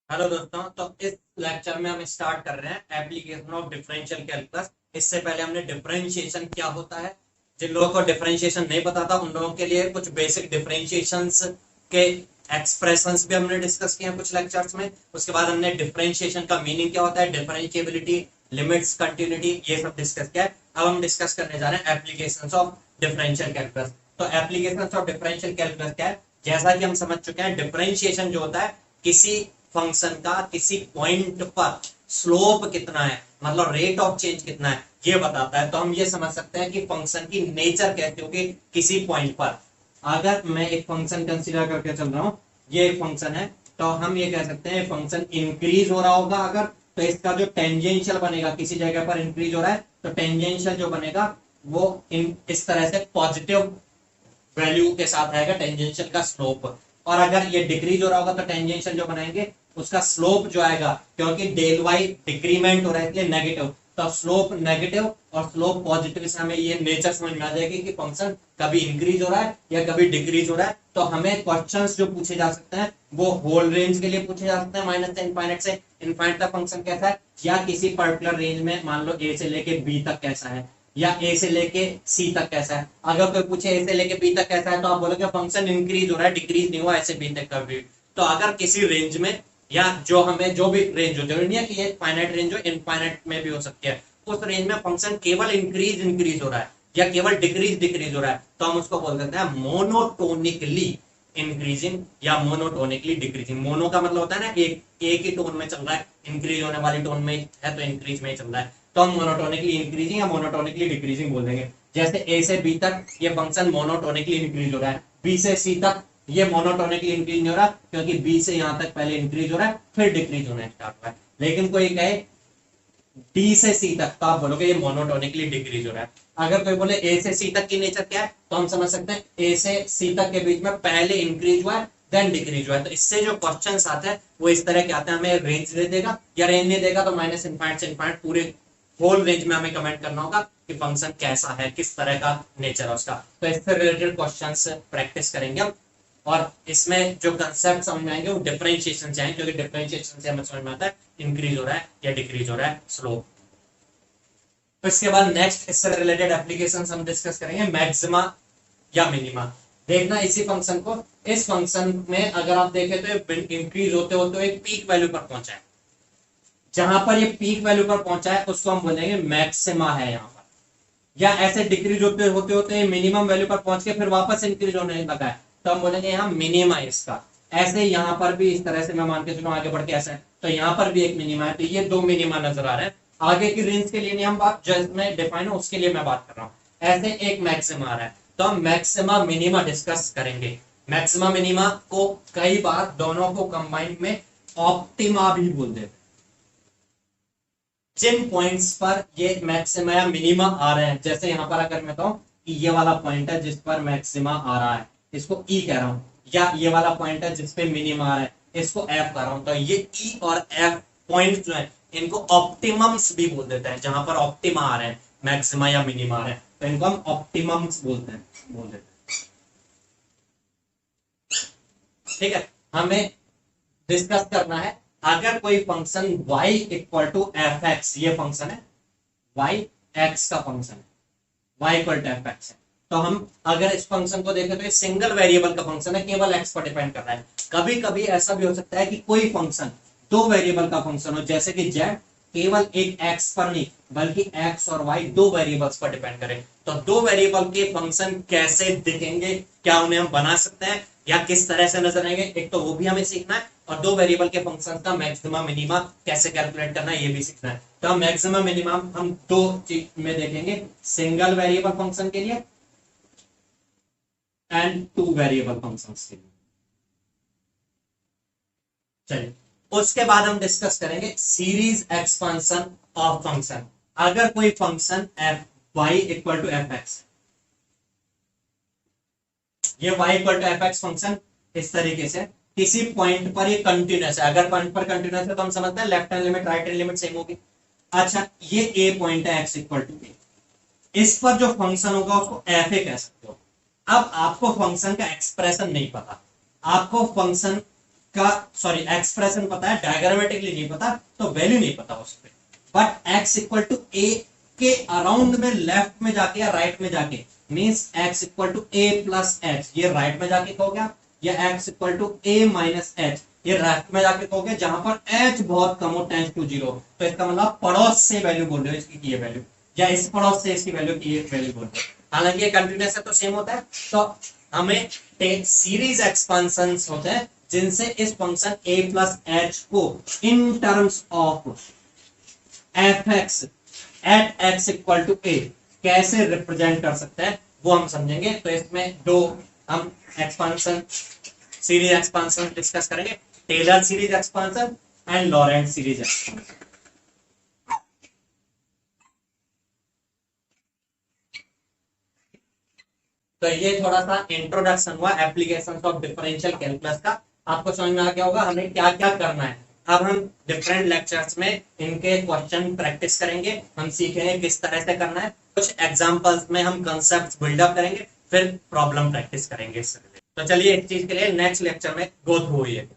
Hello दोस्तों। तो इस लेक्चर में हम स्टार्ट कर रहे हैं एप्लीकेशन ऑफ डिफरेंशियल कैलकुलस। इससे पहले हमने डिफरेंशिएशन क्या होता है, जिन लोगों को डिफरेंशिएशन नहीं पता था उन लोगों के लिए कुछ बेसिक डिफरेंशिएशंस के एक्सप्रेशंस भी हमने डिस्कस किए हैं कुछ लेक्चर्स में। उसके बाद हमने डिफरेंशिएशन का मीनिंग क्या होता है, डिफरेंशिएबिलिटी, लिमिट्स, कंटिन्यूटी, ये सब डिस्कस किया है। अब हम डिस्कस करने जा रहे हैं एप्लीकेशंस ऑफ डिफरेंशियल कैलकुलस। तो एप्लीकेशंस ऑफ डिफरेंशियल कैलकुलस क्या है, जैसा कि हम समझ चुके हैं डिफरेंशिएशन जो होता है किसी फंक्शन का किसी पॉइंट पर स्लोप कितना है, मतलब रेट ऑफ चेंज कितना है, ये बताता है। तो हम ये समझ सकते हैं कि फंक्शन की नेचर कैसी होगी किसी पॉइंट पर। अगर मैं एक फंक्शन कंसीडर करके चल रहा हूं, ये एक फंक्शन है, तो हम ये कह सकते हैं फंक्शन इंक्रीज हो रहा होगा अगर, तो इसका जो टेंजेंशियल बनेगा किसी जगह पर इंक्रीज हो रहा है, तो टेंजेंशियल जो बनेगा वो इस तरह से पॉजिटिव वैल्यू के साथ आएगा टेंजेंशियल का स्लोप। और अगर ये डिक्रीज हो रहा होगा तो टेंजेंशियल जो बनाएंगे उसका स्लोप जो आएगा, क्योंकि डेल वाई डिक्रीमेंट हो रहा है इसलिए नेगेटिव, तो स्लोप नेगेटिव और स्लोप पॉजिटिव से हमें ये नेचर समझ में आ जाएगी कि फंक्शन कभी इंक्रीज हो रहा है या कभी डिक्रीज हो रहा है। तो हमें क्वेश्चंस जो पूछे जा सकते हैं वो होल रेंज के लिए पूछे जा सकते हैं, माइनस से इनफाइनाइट से इनफाइनाइट तक फंक्शन कैसा है, या किसी पर्टिकुलर रेंज में मान लो ए से लेके बी तक कैसा है, या ए से लेके सी तक कैसा है। अगर कोई पूछे ए से लेके बी तक कैसा है तो आप बोलोगे फंक्शन इंक्रीज हो रहा है, डिक्रीज नहीं हुआ ऐसे बी तक का भी। तो अगर किसी रेंज में, या जो हमें जो भी रेंज हो, जरूरी नहीं है कि ये फाइनाइट रेंज हो, इनफाइनाइट में भी हो सकती है, उस रेंज में फंक्शन केवल इंक्रीज इंक्रीज हो रहा है या केवल डिक्रीज डिक्रीज हो रहा है, तो हम उसको बोल देते हैं मोनोटोनिकली इंक्रीजिंग या मोनोटोनिकली डिक्रीजिंग। मोनो का मतलब होता है ना एक ही टोन में चल रहा है, इंक्रीज होने वाली टोन में है तो इंक्रीज में ही चल रहा है, तो हम मोनोटोनिकली इंक्रीजिंग या मोनोटोनिकली डिक्रीजिंग बोल देंगे। जैसे ए से बी तक ये फंक्शन मोनोटोनिकली इंक्रीज हो रहा है, बी से सी तक ये मोनोटोनिकली इंक्रीज नहीं हो रहा क्योंकि बी से यहां तक पहले इंक्रीज हो रहा है फिर डिक्रीज होना स्टार्ट हुआ है। लेकिन कोई कहे डी से सी तक तो आप बोलोगे ये मोनोटोनिकली डिक्रीज हो रहा है। अगर कोई बोले ए से सी तक की नेचर क्या है, तो हम समझ सकते हैं ए से सी तक के बीच में पहले इंक्रीज हुआ है देन डिक्रीज हुआ है। तो इससे जो क्वेश्चंस आते हैं वो इस तरह के आते हैं, हमें रेंज दे देगा या रेंज नहीं देगा तो माइनस इनफाइनाइट से इनफाइनाइट पूरे होल रेंज में हमें कमेंट करना होगा कि फंक्शन कैसा है, किस तरह का नेचर है उसका। तो इससे रिलेटेड क्वेश्चंस प्रैक्टिस करेंगे हम, और इसमें जो कंसेप्ट समझ में आएंगे वो डिफरेंशिएशन से आएंगे, क्योंकि डिफरेंशिएशन से हमें समझ में आता है इंक्रीज हो रहा है या डिक्रीज हो रहा है स्लोप। तो इसके बाद नेक्स्ट इससे रिलेटेड एप्लीकेशन हम डिस्कस करेंगे मैक्सिमा या मिनिमा। देखना इसी फंक्शन को, इस फंक्शन में अगर आप देखें तो इंक्रीज होते होते एक पीक वैल्यू पर पहुंचा है, जहां पर ये पीक वैल्यू पर पहुंचा है उसको हम बोलेंगे मैक्सिमा है यहाँ पर। या ऐसे डिक्रीज होते होते होते मिनिमम वैल्यू पर पहुंच के फिर वापस इंक्रीज होने लगा है तो हम बोलेंगे यहाँ मिनिमा है इसका। ऐसे यहाँ पर भी इस तरह से मैं मान के चलूं आगे बढ़ के ऐसा है, तो यहाँ पर भी एक मिनिमा है, तो ये दो मिनिमा नजर आ रहे हैं। आगे की रेंज के लिए नहीं हम बात, जो इसमें डिफाइन है उसके लिए मैं बात कर रहा हूँ। ऐसे एक मैक्सिमा आ रहा है तो हम मैक्सिमा मिनिमा डिस्कस करेंगे। मैक्सिमा मिनिमा को कई बार दोनों को कंबाइंड में ऑप्टिमा भी बोल देते हैं। जिन पॉइंट्स पर ये मैक्सिमा या मिनिमा आ रहे हैं, जैसे यहां पर अगर मैं कहूं कि ये वाला पॉइंट है जिस पर मैक्सिमा आ रहा है इसको ई कह रहा हूं, या ये वाला पॉइंट है जिसपे मिनिमा आ रहा है इसको एफ कह रहा हूं, तो ये ई और एफ पॉइंट जो है इनको ऑप्टिमम्स भी बोल देते हैं। जहां पर ऑप्टिमा आ रहे हैं, मैक्सिमा या मिनिमा आ रहे हैं, तो इनको हम ऑप्टिमम्स बोलते हैं, बोल देते हैं। ठीक है, हमें डिस्कस करना है अगर कोई function y equal to F X, ये फंक्शन है y x का फंक्शन है, y equal to F X है, तो हम अगर इस फंक्शन को देखें तो ये सिंगल वेरिएबल का फंक्शन है, केवल x पर डिपेंड कर रहा है। कभी कभी ऐसा भी हो सकता है कि कोई फंक्शन दो वेरिएबल का फंक्शन हो, जैसे कि z केवल एक x पर नहीं बल्कि x और y दो वेरिएबल्स पर डिपेंड करे। तो दो वेरिएबल के फंक्शन कैसे दिखेंगे, क्या उन्हें हम बना सकते हैं या किस तरह से नजर आएंगे, एक तो वो भी हमें सीखना है, और दो वेरिएबल के फंक्शन का मैक्सिमा मिनिमा कैसे कैलकुलेट करना है ये भी सीखना है। तो हम मैक्सिमा मिनिमा हम दो चीज में देखेंगे, सिंगल वेरिएबल फंक्शन के लिए एंड टू वेरिएबल फंक्शन के लिए। चलिए, उसके बाद हम डिस्कस करेंगे सीरीज एक्सपांशन ऑफ फंक्शन। अगर कोई function F Y equal to F X, ये y equal to F X function इस तरीके से किसी पॉइंट पर ये कंटिन्यूस है, अगर पॉइंट पर कंटिन्यूस है तो हम समझते हैं left hand limit right hand limit same होगी। अच्छा, ये ए पॉइंट है x इक्वल टू ए, इस पर जो फंक्शन होगा उसको एफ ए कह सकते हो। अब आपको फंक्शन का एक्सप्रेशन नहीं पता, आपको फंक्शन का सॉरी एक्सप्रेशन पता है, डायग्रामेटिकली नहीं पता, तो वैल्यू नहीं पता उस पर, बट एक्स इक्वल टू ए के अराउंड में लेफ्ट में जाके या राइट में जाके means X equal to A plus H, ये राइट में जाके कहोगे आप, या X equal to A minus H, ये लेफ्ट में जाके कहोगे, जहां पर एच बहुत कम हो टेंस टू जीरो, तो इसका मतलब पड़ोस से वैल्यू बोल रहे हो इसकी ये वैल्यू, या इस पड़ोस से इसकी वैल्यू की वैल्यू बोल रहे हो। हालांकि ये कंटिन्यूअस है तो सेम होता है, तो हमें सीरीज एक्सपेंशन होते हैं जिनसे इस फंक्शन a प्लस एच को in terms of f x at x equal to A कैसे रिप्रेजेंट कर सकते हैं वो हम समझेंगे। तो इसमें दो हम एक्सपेंशन सीरीज एक्सपेंशन डिस्कस करेंगे, Taylor series expansion and Laurent series expansion. तो ये थोड़ा सा इंट्रोडक्शन हुआ एप्लीकेशन ऑफ डिफरेंशियल कैलकुलस का, आपको समझ में आ गया होगा हमें क्या क्या करना है। अब हम डिफरेंट लेक्चर्स में इनके क्वेश्चन प्रैक्टिस करेंगे, हम सीखेंगे किस तरह से करना है, कुछ एग्जांपल्स में हम कंसेप्ट बिल्डअप करेंगे, फिर प्रॉब्लम प्रैक्टिस करेंगे इससे। तो चलिए इस चीज के लिए नेक्स्ट लेक्चर में गो थ्रू हुई है।